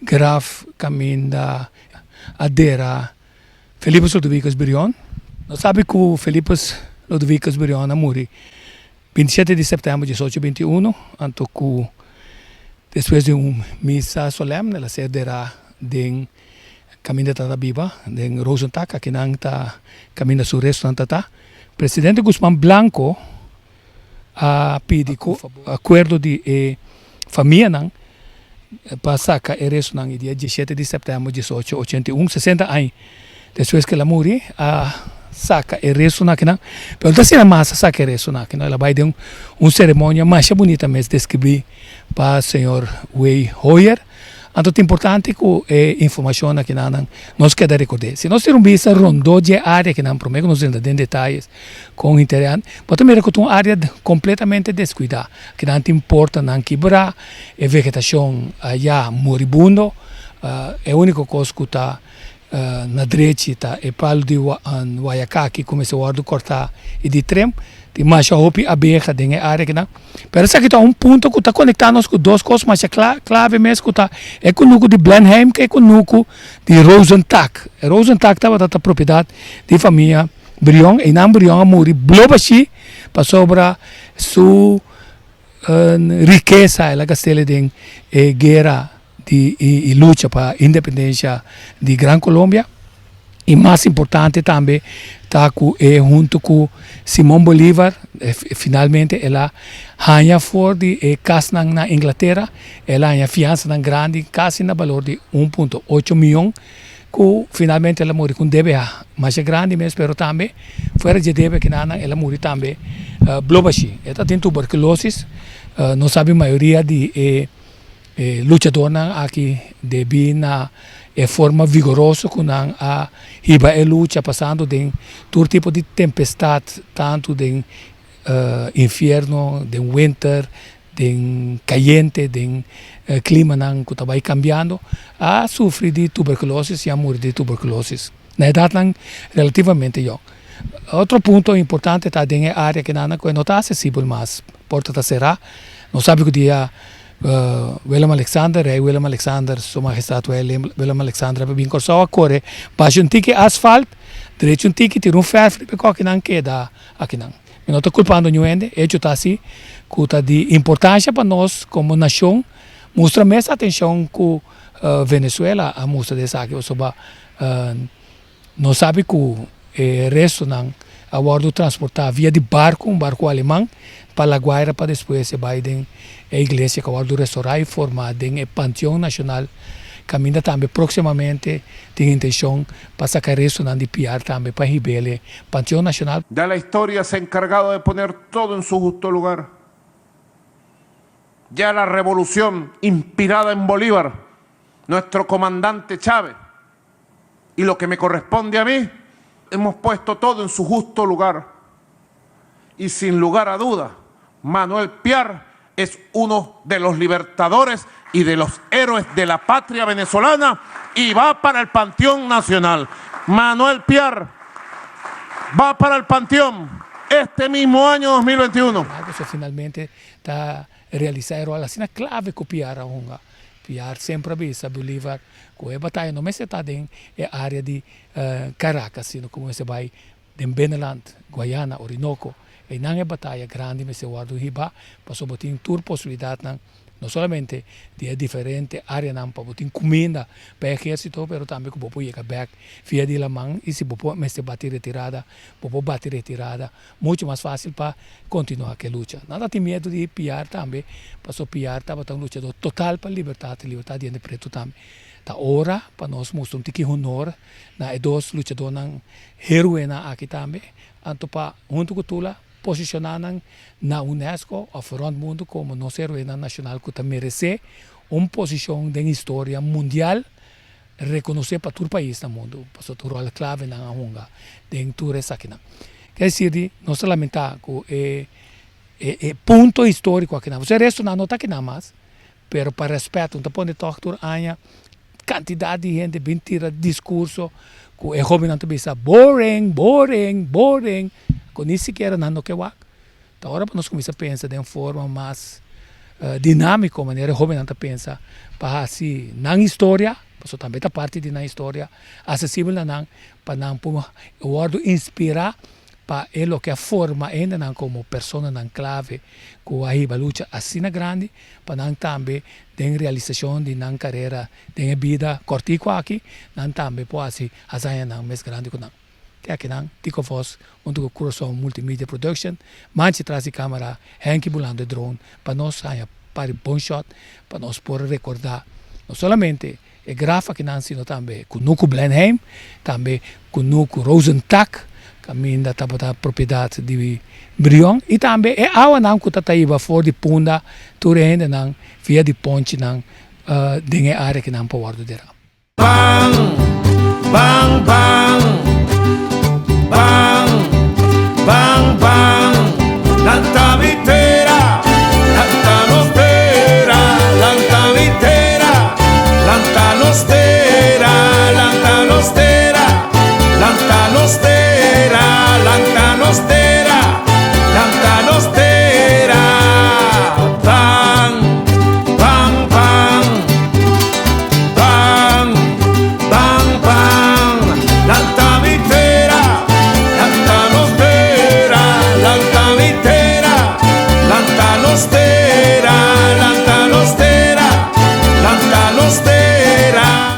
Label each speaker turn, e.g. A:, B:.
A: graf caminda adera Felipus Ludovicus Birion. Nós sabe que o Felipus Ludovicus Birion morreu 27 de setembro de 1821, anto que depois de missa solene, ela será de caminho da Biba, de Rosenthal, que não está caminho do resto da Presidente Guzmán Blanco pediu acordo de família para sacar o resto no dia 17 de setembro de 1881, 60 anos depois que ela morreu, saca o resto na quina, pero da sina massa saca o resto na quina, ela vai de cerimônia mais bonita mesmo descrever para o senhor Wei Hoyer. Então é importante que informação aqui nós queda recordar. Se nós temos vista rondou de área que não prometo nós ainda tem detalhes com interesse, mas também que uma área completamente descuidada, que não importa não quebrar, a vegetação já moribundo, é a única coisa que está na direita é palo de Guaiacá que começou a cortar e de trem de mais hopi aberta de área que não mas aqui está ponto que está conectando com duas coisas mas clave mesmo que está é com o núcleo de Blenheim que é com o núcleo de Rosenthal estava da propriedade de família Brion e não Brion morreu blobashi para sobra sua riqueza ela castelo de guerra e luta para a independência de Gran Colômbia e mais importante também está junto com Simão Bolívar finalmente ela ganha fora de casa na Inglaterra ela ganha fiança na grande casa na valor de 1,8 milhão que finalmente ela morreu com DBA mais grande mesmo pero também fora de DBA que ela morreu também blobashi ela tem tuberculose não sabe a maioria de lutador aqui deve na forma vigorosa com a riba e luta passando de todo tipo de tempestade tanto de inverno de winter de caliente de clima que está cambiando a sofrer de tuberculose e a morrer de tuberculose na idade relativamente jovem. Outro ponto importante está em área que não está acessível mas porta está será não sabe que dia Willem Alexander, Willem Alexander, Sua Majestade Willem Alexander, bem corso a corre, baixa tique asfalto, direito tique, tira ferro, porque que não queda aqui não. Eu não estou culpando ninguém, é justo assim, que está de importância para nós como nação, mostra mais atenção que Venezuela a mostra dessa aqui, sobre não sabe que o resto não a bordo transportar via de barco, barco alemão, para La Guaira, para depois se vai a igreja que a bordo restaurar e formar em Panteão Nacional, que ainda também proximamente tem intenção para sacar isso de piar também para Ribele, Panteão Nacional.
B: Ya la historia se ha encargado de poner todo en su justo lugar. Ya la revolución inspirada en Bolívar, nuestro comandante Chávez, y lo que me corresponde a mí, hemos puesto todo en su justo lugar. Y sin lugar a dudas, Manuel Piar es uno de los libertadores y de los héroes de la patria venezolana y va para el Panteón Nacional. Manuel Piar va para el Panteón este mismo año 2021.
A: Finalmente está realizado a cena clave que Piar a Hunga. Piar sempre avisa Bolívar que a batalha não está em área de Caracas, sino como se vai de Beneland, Guiana, Orinoco. E não é batalha grande, mas se guarda o riba, para só botar toda possibilidade, não somente de diferente área, não, para botar comida para o exército, mas também para poder chegar back via de la mão, e se você bater retirada, muito mais fácil para continuar a luta. Nada tem medo de piar também, para só piar, estava um lutador total para a liberdade de preto também. Tá hora para nós mostrar que honor na dois lutadores heroína aqui também, anto para junto com tula posicionar na UNESCO a front mundo como nossa heroína nacional que está merece uma posição de história mundial reconhecer para todo o país no mundo, para o rol clave na Hunga, de tudo isso aqui. Quer dizer, nós lamentamos que é ponto histórico aqui. Você resto não está aqui nada mais, mas para respeito, não pode tocar a quantidade de gente bem tira discurso que é jovem não pensa boring, que nem sequer não que wak. Então agora nós começamos a pensar de uma forma mais dinâmico, maneira jovem não pensa, para assim, na história, porque também está parte de na história, acessível na para não poder inspirar para ele que forma ainda não como pessoa não clave, com a luta assim grande, para não também ter realização de não carreira, de vida cortico aqui, não também pode fazer não mais grande que não. Que aqui não, tico fos, onde o curso multimedia production, manche traz de câmera, Henki bulando drone, para nós sair para bom shot, para nós poder recordar, não somente é grafa que não sino também com Nuku Blenheim, também com Nuku Rosenthal, que ainda está a propriedade de Brion, e também é a não que está aí fora de Punda, tu ainda não via de ponte não, dengue área que não pode guardar.
C: Bang, bang, bang, bang, bang.